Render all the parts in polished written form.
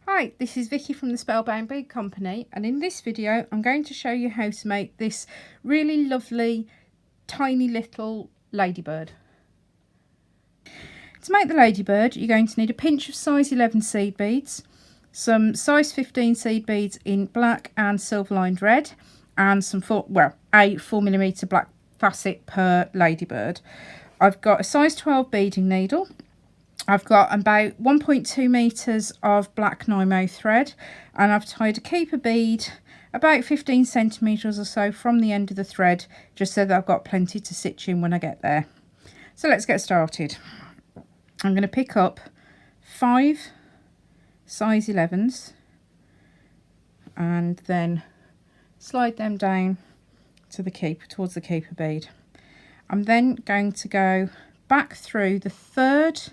Hi, this is Vicky from the Spellbound Bead Company, and in this video I'm going to show you how to make this really lovely tiny little ladybird. To make the ladybird you're going to need a pinch of size 11 seed beads, some size 15 seed beads in black and silver lined red, and some a 4mm black facet per ladybird. I've got a size 12 beading needle. I've got about 1.2 meters of black Nymo thread, and I've tied a keeper bead about 15 centimeters or so from the end of the thread, just so that I've got plenty to stitch in when I get there. So let's get started. I'm going to pick up 5 size 11s and then slide them down to the keeper, towards the keeper bead. I'm then going to go back through the third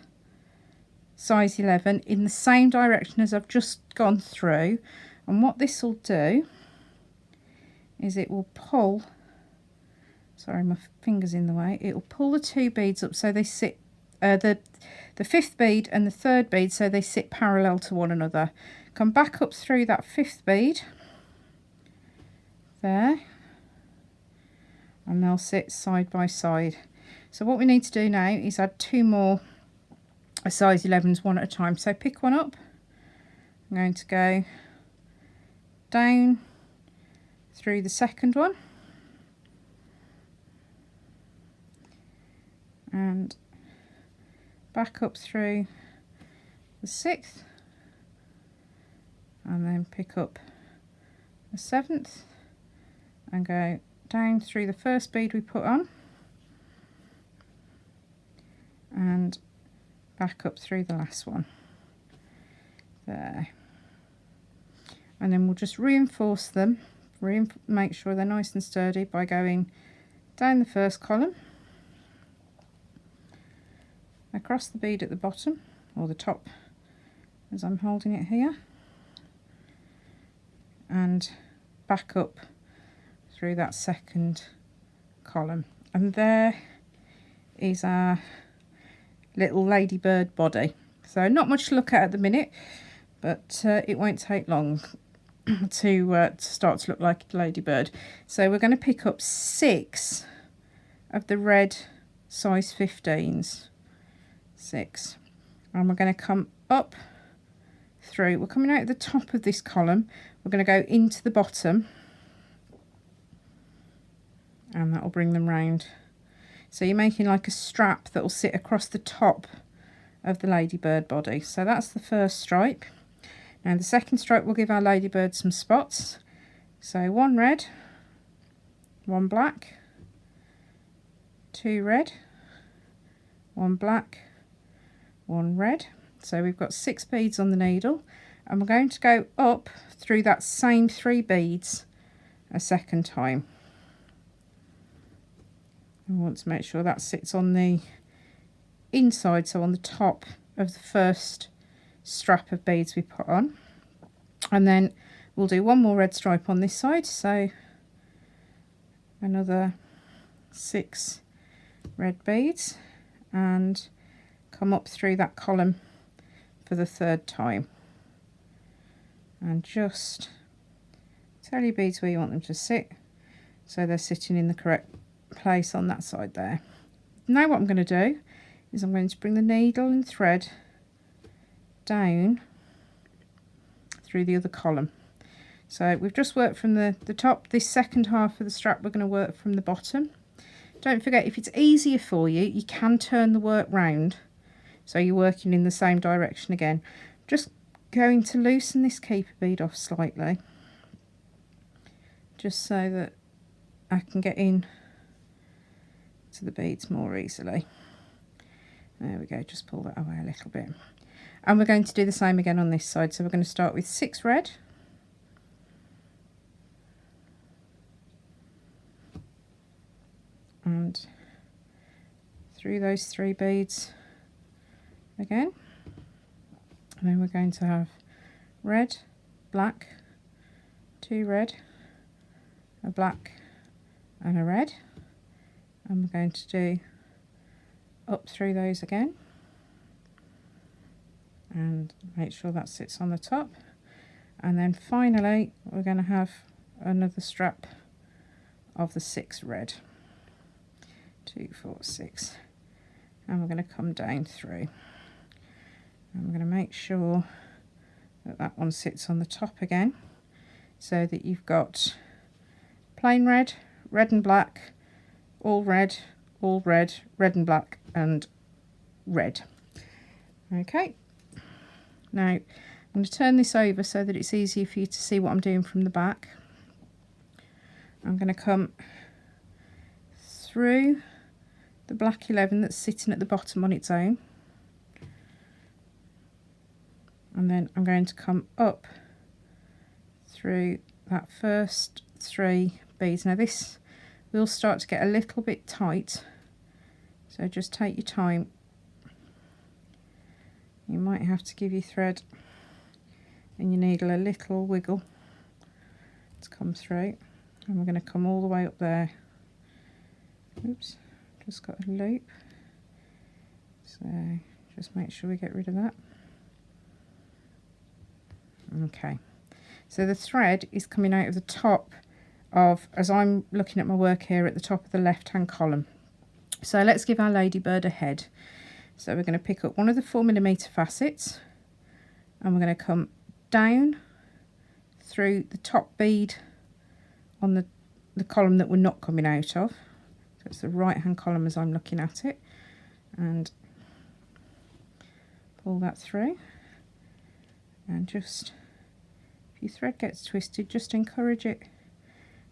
size 11 in the same direction as I've just gone through, and what this will do is it will pull, sorry my finger's in the way, it will pull the two beads up so they sit, the fifth bead and the third bead, so they sit parallel to one another. Come back up through that fifth bead there, and they'll sit side by side. So what we need to do now is add 2 more size 11s one at a time. So pick one up, I'm going to go down through the second one and back up through the 6th, and then pick up the 7th and go down through the first bead we put on and back up through the last one there, and then we'll just reinforce them, make sure they're nice and sturdy by going down the first column, across the bead at the bottom or the top as I'm holding it here, and back up through that second column, and there is our little ladybird body. So not much to look at the minute, but it won't take long to start to look like a ladybird. So we're going to pick up 6 of the red size 15s, 6, and we're going to come up through, we're coming out at the top of this column, we're going to go into the bottom, and that will bring them round. So you're making like a strap that will sit across the top of the ladybird body. So that's the first stripe. Now the second stripe will give our ladybird some spots. So 1 red, 1 black, 2 red, 1 black, 1 red. So we've got 6 beads on the needle, and we're going to go up through that same 3 beads a second time. I want to make sure that sits on the inside, so on the top of the first strap of beads we put on, and then we'll do 1 more red stripe on this side, so another 6 red beads, and come up through that column for the 3rd time, and just tell your beads where you want them to sit so they're sitting in the correct place on that side there. Now what I'm going to do is I'm going to bring the needle and thread down through the other column. So we've just worked from the top. This second half of the strap we're going to work from the bottom. Don't forget, if it's easier for you, you can turn the work round so you're working in the same direction again. Just going to loosen this keeper bead off slightly, just so that I can get in to the beads more easily. There we go, just pull that away a little bit. And we're going to do the same again on this side. So we're going to start with 6 red, and through those 3 beads again, and then we're going to have red, black, 2 red, a black and a red, and we're going to do up through those again, and make sure that sits on the top. And then finally we're going to have another strap of the 6 red. 2, 4, 6, and we're going to come down through. And we're going to make sure that that one sits on the top again, so that you've got plain red, red and black, all red, red and black, and red. Okay, now I'm going to turn this over so that it's easier for you to see what I'm doing from the back. I'm going to come through the black 11 that's sitting at the bottom on its own, and then I'm going to come up through that first 3 beads. Now this will start to get a little bit tight, so just take your time. You might have to give your thread and your needle a little wiggle to come through, and we're going to come all the way up there. Oops, just got a loop, so just make sure we get rid of that. Okay, so the thread is coming out of the top of, as I'm looking at my work here, at the top of the left hand column. So let's give our ladybird a head. So we're going to pick up one of the 4mm facets, and we're going to come down through the top bead on the column that we're not coming out of. So it's the right hand column as I'm looking at it, and pull that through. And just, if your thread gets twisted, just encourage it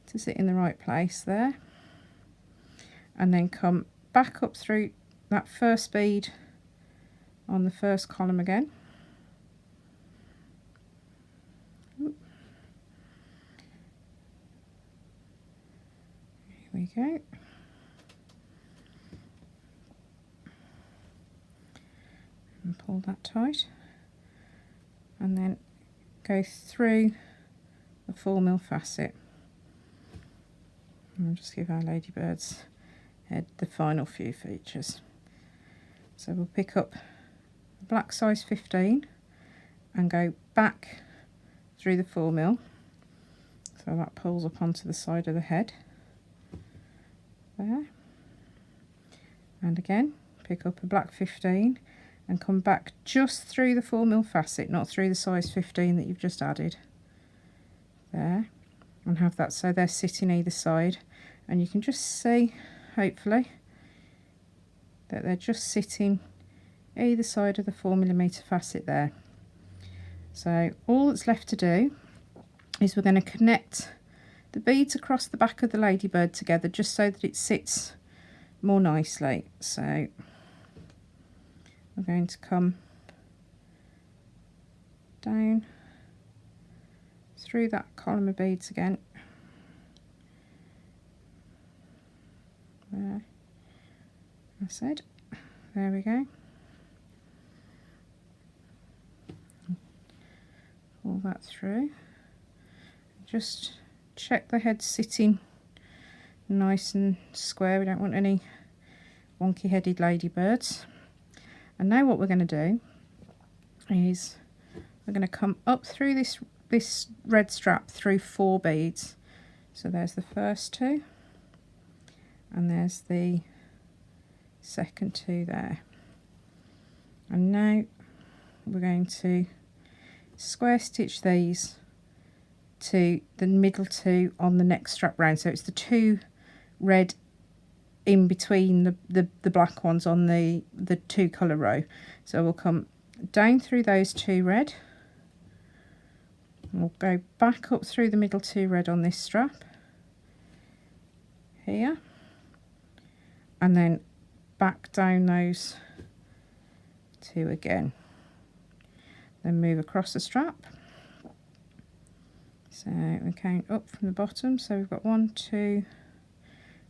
to sit in the right place there, and then come back up through that first bead on the first column again. Here we go. And pull that tight, and then go through the 4mm facet. And just give our ladybird's head the final few features. So we'll pick up the black size 15 and go back through the 4mm, so that pulls up onto the side of the head there, and again pick up a black 15 and come back just through the 4mm facet, not through the size 15 that you've just added there, and have that so they're sitting either side, and you can just see, hopefully, that they're just sitting either side of the 4mm facet there. So all that's left to do is we're going to connect the beads across the back of the ladybird together, just so that it sits more nicely. So we're going to come down through that column of beads again, there, I said, there we go. Pull that through, just check the head sitting nice and square. We don't want any wonky headed ladybirds. And now what we're going to do is we're going to come up through this red strap through 4 beads. So there's the first 2, and there's the second 2 there. And now we're going to square stitch these to the middle 2 on the next strap round. So it's the 2 red in between the black ones on the 2 colour row. So we'll come down through those 2 red, and we'll go back up through the middle 2 red on this strap here, and then back down those 2 again, then move across the strap. So we count up from the bottom, so we've got 1, 2,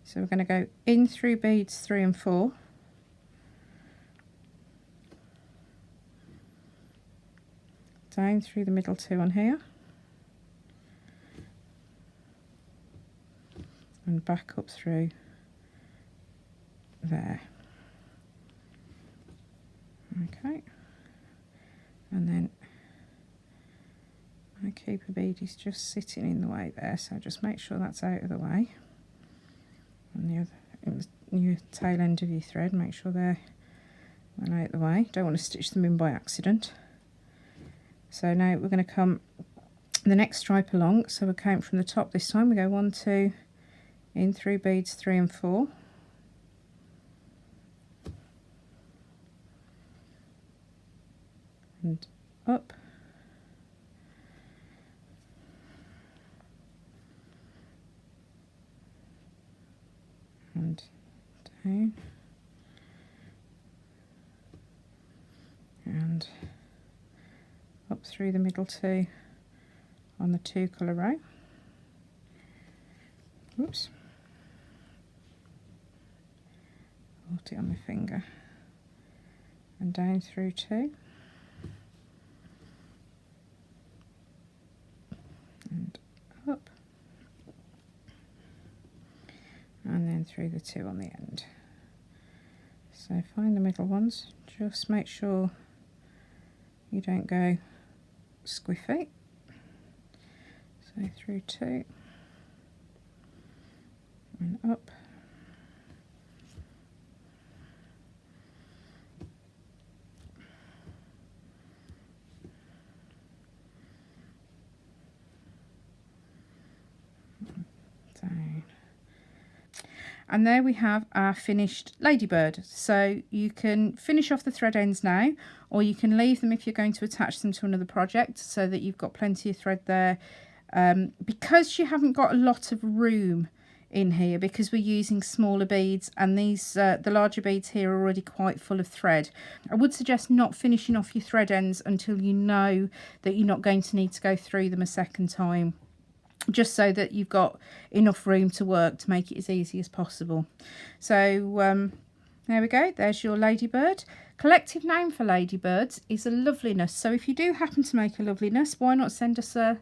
so we're going to go in through beads 3 and 4, down through the middle 2 on here, and back up through there. Okay, and then my keeper bead is just sitting in the way there, so just make sure that's out of the way. And the other, your tail end of your thread, make sure they're well out of the way. Don't want to stitch them in by accident. So now we're going to come the next stripe along, so we'll count from the top this time. We go 1, 2, in through beads 3 and 4. And up. And down. And up through the middle 2 on the 2 colour row. Oops. Hold it on my finger. And down through 2. And up. And then through the 2 on the end. So find the middle ones, just make sure you don't go squiffy. So through 2 and up. Down. And there we have our finished ladybird. So you can finish off the thread ends now, or you can leave them if you're going to attach them to another project, so that you've got plenty of thread there. Because you haven't got a lot of room in here, because we're using smaller beads, and these the larger beads here are already quite full of thread, I would suggest not finishing off your thread ends until you know that you're not going to need to go through them a second time, just so that you've got enough room to work to make it as easy as possible. So there we go, there's your ladybird. Collective name for ladybirds is a loveliness, so if you do happen to make a loveliness, why not send us a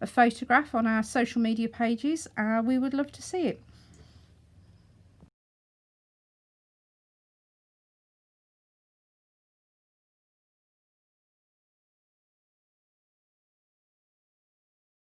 photograph on our social media pages? We would love to see it.